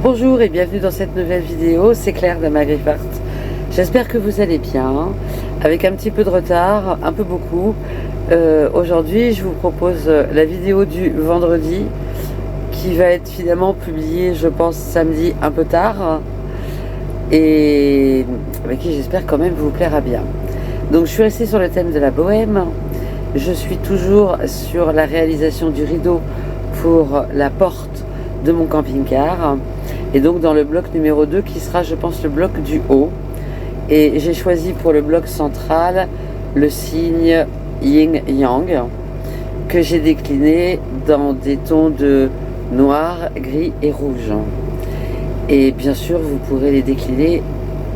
Bonjour et bienvenue dans cette nouvelle vidéo, c'est Claire de Magrifart. J'espère que vous allez bien, avec un petit peu de retard, un peu beaucoup. Aujourd'hui je vous propose la vidéo du vendredi qui va être finalement publiée je pense samedi un peu tard et qui j'espère quand même vous plaira bien. Donc je suis restée sur le thème de la bohème, je suis toujours sur la réalisation du rideau pour la porte de mon camping-car et donc dans le bloc numéro 2 qui sera je pense le bloc du haut, et j'ai choisi pour le bloc central le signe Yin Yang que j'ai décliné dans des tons de noir, gris et rouge, et bien sûr vous pourrez les décliner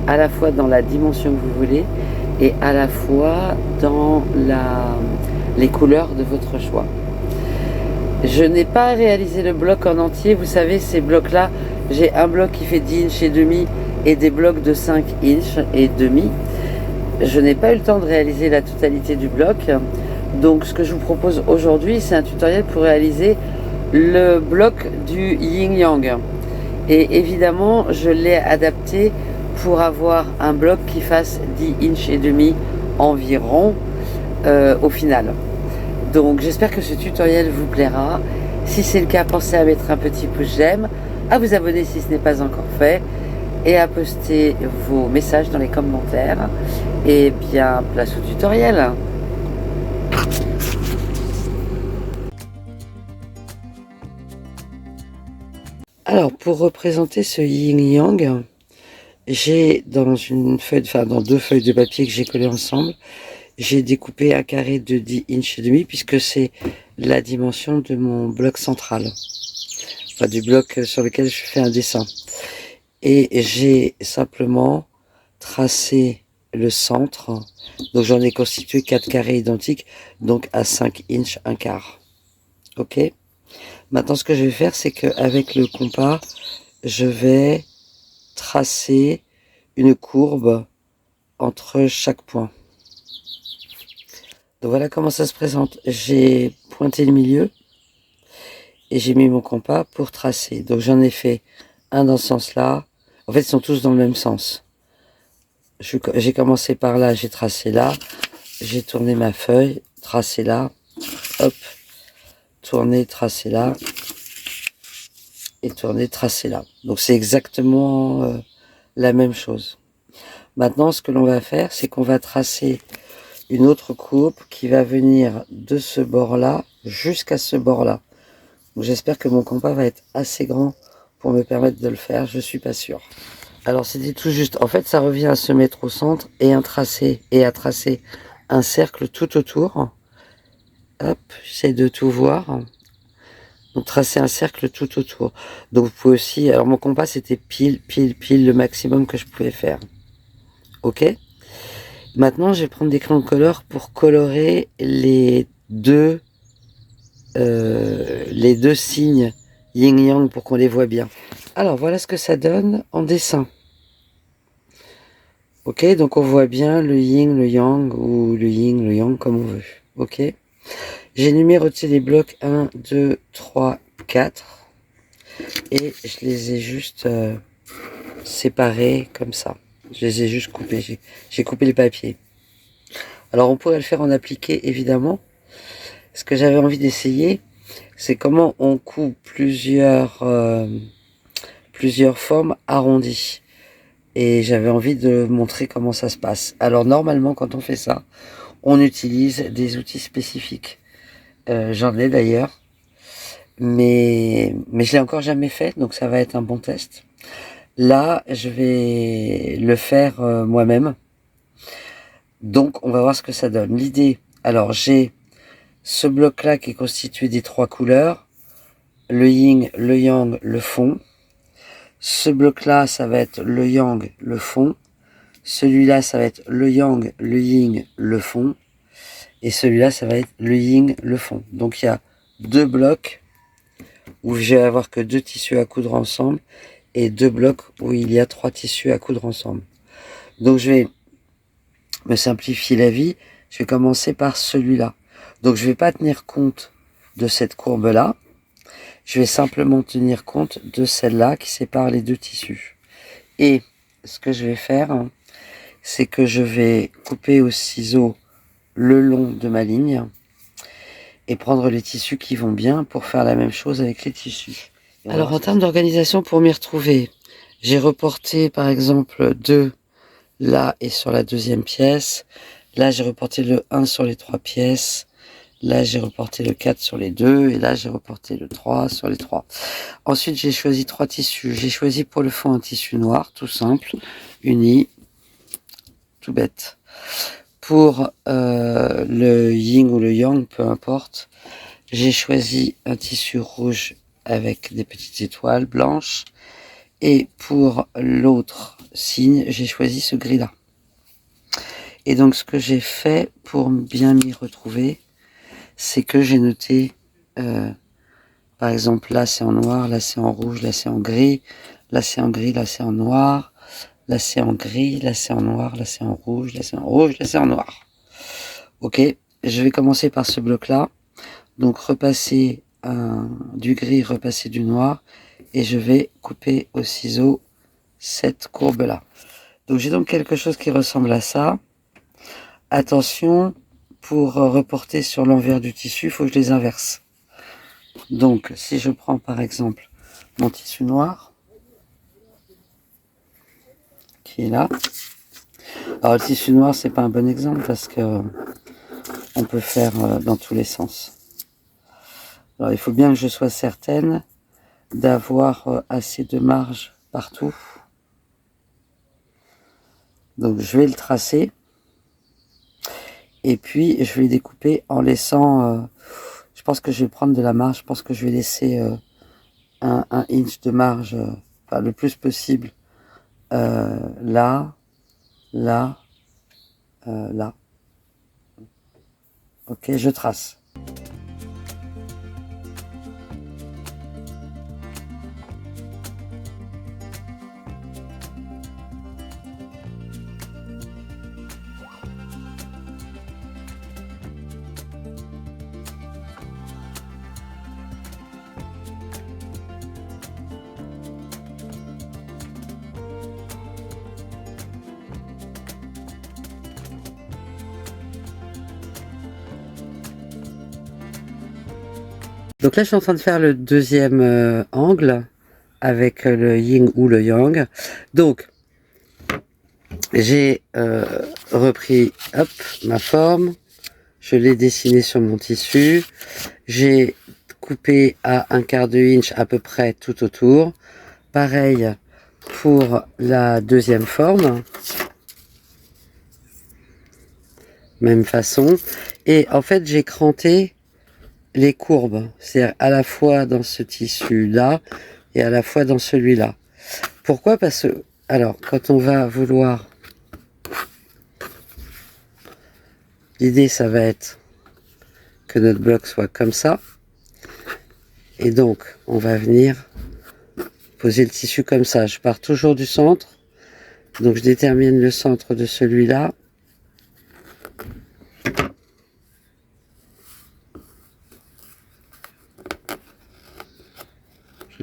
à la fois dans la dimension que vous voulez et à la fois dans les couleurs de votre choix. Je n'ai pas réalisé le bloc en entier, vous savez ces blocs là, j'ai un bloc qui fait 10 inches et demi et des blocs de 5 inches et demi. Je n'ai pas eu le temps de réaliser la totalité du bloc, donc ce que je vous propose aujourd'hui c'est un tutoriel pour réaliser le bloc du Yin Yang, et évidemment je l'ai adapté pour avoir un bloc qui fasse 10 inches et demi environ au final. Donc j'espère que ce tutoriel vous plaira. Si c'est le cas, pensez à mettre un petit pouce j'aime, à vous abonner si ce n'est pas encore fait, et à poster vos messages dans les commentaires. Et bien, place au tutoriel. Alors, pour représenter ce yin-yang, j'ai dans une feuille, enfin dans deux feuilles de papier que j'ai collées ensemble, j'ai découpé un carré de 10 inches et demi puisque c'est la dimension de mon bloc central, enfin du bloc sur lequel je fais un dessin. Et j'ai simplement tracé le centre, donc j'en ai constitué 4 carrés identiques, donc à 5 inches un quart. Ok. Maintenant ce que je vais faire, c'est qu'avec le compas, je vais tracer une courbe entre chaque point. Donc voilà comment ça se présente. J'ai pointé le milieu et j'ai mis mon compas pour tracer. Donc j'en ai fait un dans ce sens-là. En fait, ils sont tous dans le même sens. J'ai commencé par là, j'ai tracé là. J'ai tourné ma feuille, tracé là. Hop, tourné, tracé là. Et tourné, tracé là. Donc c'est exactement la même chose. Maintenant, ce que l'on va faire, c'est qu'on va tracer une autre courbe qui va venir de ce bord-là jusqu'à ce bord-là. Donc j'espère que mon compas va être assez grand pour me permettre de le faire, je suis pas sûr. Alors c'était tout juste, en fait ça revient à se mettre au centre et à tracer un cercle tout autour. Hop, j'essaie de tout voir. Donc tracer un cercle tout autour. Donc vous pouvez aussi, alors mon compas c'était pile le maximum que je pouvais faire. Ok. Maintenant, je vais prendre des crayons de couleur pour colorer les deux signes yin-yang pour qu'on les voit bien. Alors, voilà ce que ça donne en dessin. Ok, donc on voit bien le yin, le yang, ou le yin, le yang, comme on veut. Ok. J'ai numéroté les blocs 1, 2, 3, 4. Et je les ai juste séparés comme ça. Je les ai juste coupés. J'ai coupé le papier. Alors on pourrait le faire en appliqué évidemment. Ce que j'avais envie d'essayer, c'est comment on coupe plusieurs formes arrondies. Et j'avais envie de montrer comment ça se passe. Alors normalement quand on fait ça, on utilise des outils spécifiques. J'en ai d'ailleurs. Mais je l'ai encore jamais fait, donc ça va être un bon test. Là, je vais le faire moi-même. Donc, on va voir ce que ça donne. L'idée, alors j'ai ce bloc-là qui est constitué des 3 couleurs. Le yin, le yang, le fond. Ce bloc-là, ça va être le yang, le fond. Celui-là, ça va être le yang, le yin, le fond. Et celui-là, ça va être le yin, le fond. Donc, il y a 2 blocs où je vais avoir que 2 tissus à coudre ensemble et 2 blocs où il y a 3 tissus à coudre ensemble. Donc je vais me simplifier la vie, je vais commencer par celui-là. Donc je vais pas tenir compte de cette courbe là, je vais simplement tenir compte de celle-là qui sépare les deux tissus. Et ce que je vais faire, c'est que je vais couper au ciseau le long de ma ligne et prendre les tissus qui vont bien pour faire la même chose avec les tissus. Alors en termes d'organisation pour m'y retrouver, j'ai reporté par exemple 2 là et sur la deuxième pièce. Là j'ai reporté le 1 sur les 3 pièces. Là j'ai reporté le 4 sur les 2 et là j'ai reporté le 3 sur les 3. Ensuite j'ai choisi 3 tissus. J'ai choisi pour le fond un tissu noir, tout simple, uni, tout bête. Pour le yin ou le yang, peu importe, j'ai choisi un tissu rouge avec des petites étoiles blanches. Et pour l'autre signe, j'ai choisi ce gris-là. Et donc ce que j'ai fait pour bien m'y retrouver, c'est que j'ai noté, par exemple, là c'est en noir, là c'est en rouge, là c'est en gris, là c'est en gris, là c'est en noir, là c'est en gris, là c'est en noir, là c'est en rouge, là c'est en rouge, là c'est en noir. Ok, je vais commencer par ce bloc-là. Donc repasser du gris, repasser du noir, et je vais couper au ciseau cette courbe-là. Donc j'ai donc quelque chose qui ressemble à ça. Attention, pour reporter sur l'envers du tissu, il faut que je les inverse. Donc si je prends par exemple mon tissu noir, qui est là. Alors le tissu noir, c'est pas un bon exemple parce que on peut faire dans tous les sens. Alors il faut bien que je sois certaine d'avoir assez de marge partout. Donc je vais le tracer. Et puis je vais découper en laissant, je pense que je vais prendre de la marge, je pense que je vais laisser un inch de marge, enfin, le plus possible, là, là, là. Ok, je trace. Donc là, je suis en train de faire le deuxième angle avec le yin ou le yang. Donc, j'ai repris hop, ma forme, je l'ai dessinée sur mon tissu, j'ai coupé à 1/4 de inch à peu près tout autour. Pareil pour la deuxième forme, même façon. Et en fait, j'ai cranté les courbes, c'est-à-dire à la fois dans ce tissu-là et à la fois dans celui-là. Pourquoi? Parce que, alors, quand on va vouloir, l'idée, ça va être que notre bloc soit comme ça. Et donc, on va venir poser le tissu comme ça. Je pars toujours du centre. Donc, je détermine le centre de celui-là.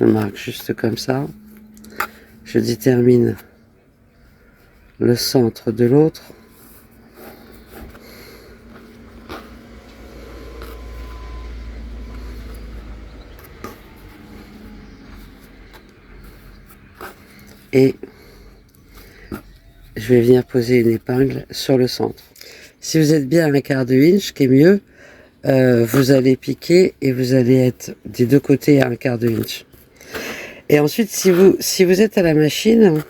Je le marque juste comme ça. Je détermine le centre de l'autre. Et je vais venir poser une épingle sur le centre. Si vous êtes bien à 1/4 de inch, ce qui est mieux, vous allez piquer et vous allez être des deux côtés à 1/4 de inch. Et ensuite, si vous êtes à la machine,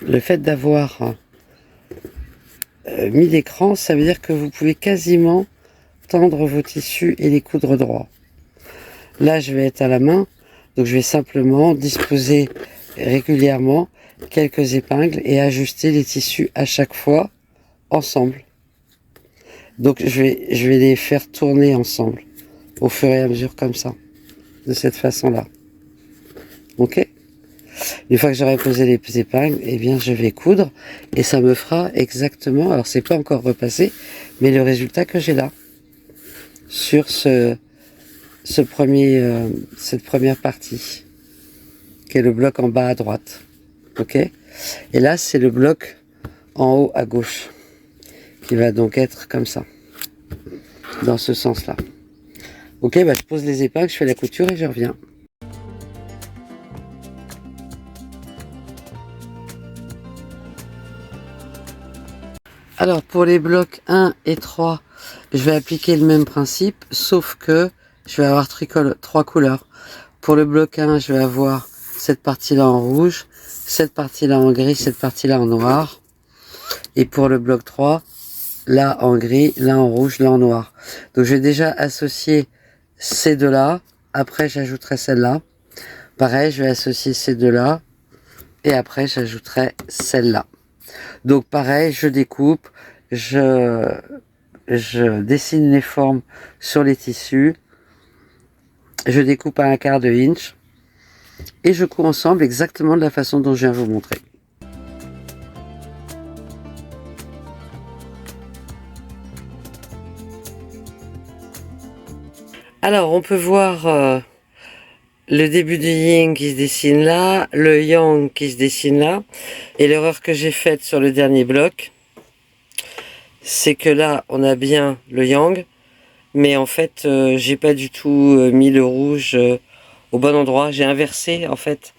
le fait d'avoir mis l'écran, ça veut dire que vous pouvez quasiment tendre vos tissus et les coudre droit. Là, je vais être à la main, donc je vais simplement disposer régulièrement quelques épingles et ajuster les tissus à chaque fois ensemble. Donc je vais les faire tourner ensemble au fur et à mesure comme ça, de cette façon-là. Ok? Une fois que j'aurai posé les épingles, eh bien je vais coudre et ça me fera exactement, alors c'est pas encore repassé, mais le résultat que j'ai là sur ce cette première partie, qui est le bloc en bas à droite. Ok? Et là, c'est le bloc en haut à gauche, qui va donc être comme ça, dans ce sens-là. Ok, bah je pose les épingles, je fais la couture et je reviens. Alors pour les blocs 1 et 3, je vais appliquer le même principe, sauf que je vais avoir trois couleurs. Pour le bloc 1, je vais avoir cette partie-là en rouge, cette partie-là en gris, cette partie-là en noir. Et pour le bloc 3, là en gris, là en rouge, là en noir. Donc je vais déjà associer ces deux-là, après j'ajouterai celle-là. Pareil, je vais associer ces deux-là, et après j'ajouterai celle-là. Donc pareil, je découpe, je dessine les formes sur les tissus, je découpe à 1/4 de inch, et je couds ensemble exactement de la façon dont je viens vous montrer. Alors on peut voir le début du yin qui se dessine là, le yang qui se dessine là, et l'erreur que j'ai faite sur le dernier bloc, c'est que là on a bien le yang, mais en fait j'ai pas du tout mis le rouge au bon endroit, j'ai inversé en fait,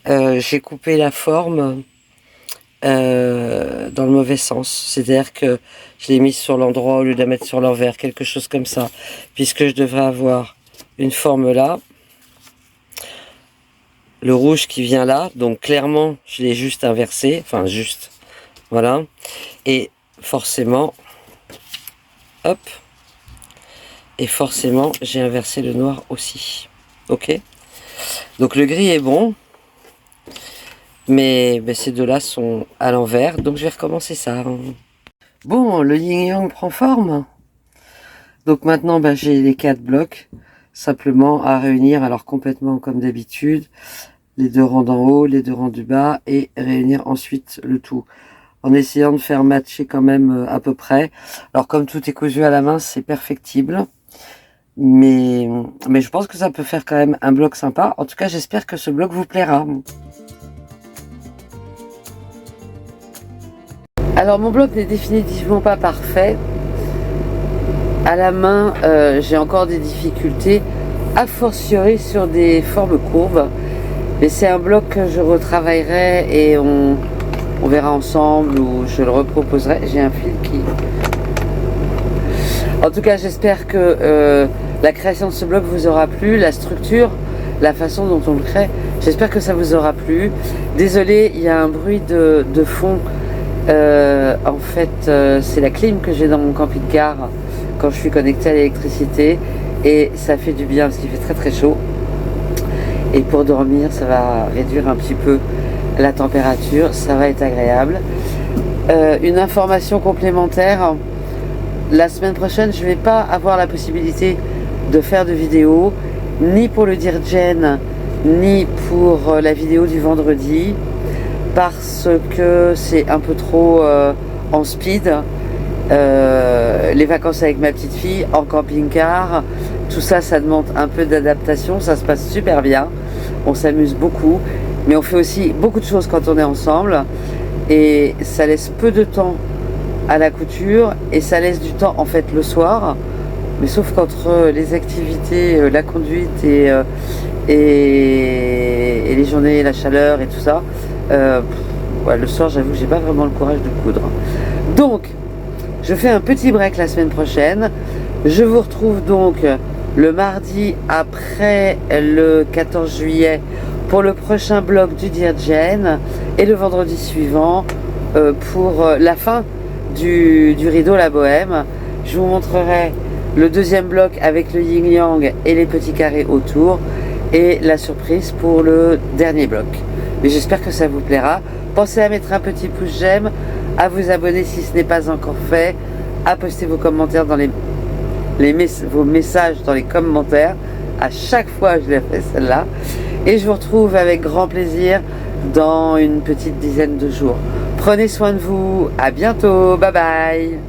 j'ai coupé la forme dans le mauvais sens, c'est-à-dire que je l'ai mise sur l'endroit au lieu de la mettre sur l'envers, quelque chose comme ça, puisque je devrais avoir une forme là, le rouge qui vient là, donc clairement je l'ai juste inversé, enfin juste, voilà, et forcément, hop, et forcément j'ai inversé le noir aussi, ok, donc le gris est bon, mais ces deux-là sont à l'envers, donc je vais recommencer ça. Bon, le yin-yang prend forme, donc maintenant j'ai les 4 blocs, simplement à réunir, alors complètement comme d'habitude, les 2 rangs d'en haut, les 2 rangs du bas, et réunir ensuite le tout, en essayant de faire matcher quand même à peu près. Alors comme tout est cousu à la main, c'est perfectible, mais je pense que ça peut faire quand même un bloc sympa. En tout cas, j'espère que ce bloc vous plaira. Alors mon bloc n'est définitivement pas parfait. À la main, j'ai encore des difficultés, a fortiori sur des formes courbes. Mais c'est un bloc que je retravaillerai et on verra ensemble, ou je le reproposerai. J'ai un fil qui... En tout cas, j'espère que la création de ce bloc vous aura plu, la structure, la façon dont on le crée. J'espère que ça vous aura plu. Désolée, il y a un bruit de fond. En fait, c'est la clim que j'ai dans mon camping-car quand je suis connectée à l'électricité, et ça fait du bien parce qu'il fait très très chaud, et pour dormir ça va réduire un petit peu la température, ça va être agréable. Une information complémentaire, la semaine prochaine je vais pas avoir la possibilité de faire de vidéo, ni pour le Dirgen ni pour la vidéo du vendredi, parce que c'est un peu trop en speed. Les vacances avec ma petite fille en camping-car, tout ça, ça demande un peu d'adaptation. Ça se passe super bien, on s'amuse beaucoup, mais on fait aussi beaucoup de choses quand on est ensemble, et ça laisse peu de temps à la couture, et ça laisse du temps en fait le soir, mais sauf qu'entre les activités, la conduite et les journées, la chaleur et tout ça, ouais, le soir j'avoue que j'ai pas vraiment le courage de coudre. Donc je fais un petit break la semaine prochaine. Je vous retrouve donc le mardi après le 14 juillet pour le prochain bloc du Dirgen, et le vendredi suivant pour la fin du rideau La Bohème. Je vous montrerai le deuxième bloc avec le yin yang et les petits carrés autour, et la surprise pour le dernier bloc. Mais j'espère que ça vous plaira. Pensez à mettre un petit pouce j'aime, à vous abonner si ce n'est pas encore fait, à poster vos commentaires dans vos messages dans les commentaires. À chaque fois je l'ai fait celle-là, et je vous retrouve avec grand plaisir dans une petite dizaine de jours. Prenez soin de vous, à bientôt, bye bye.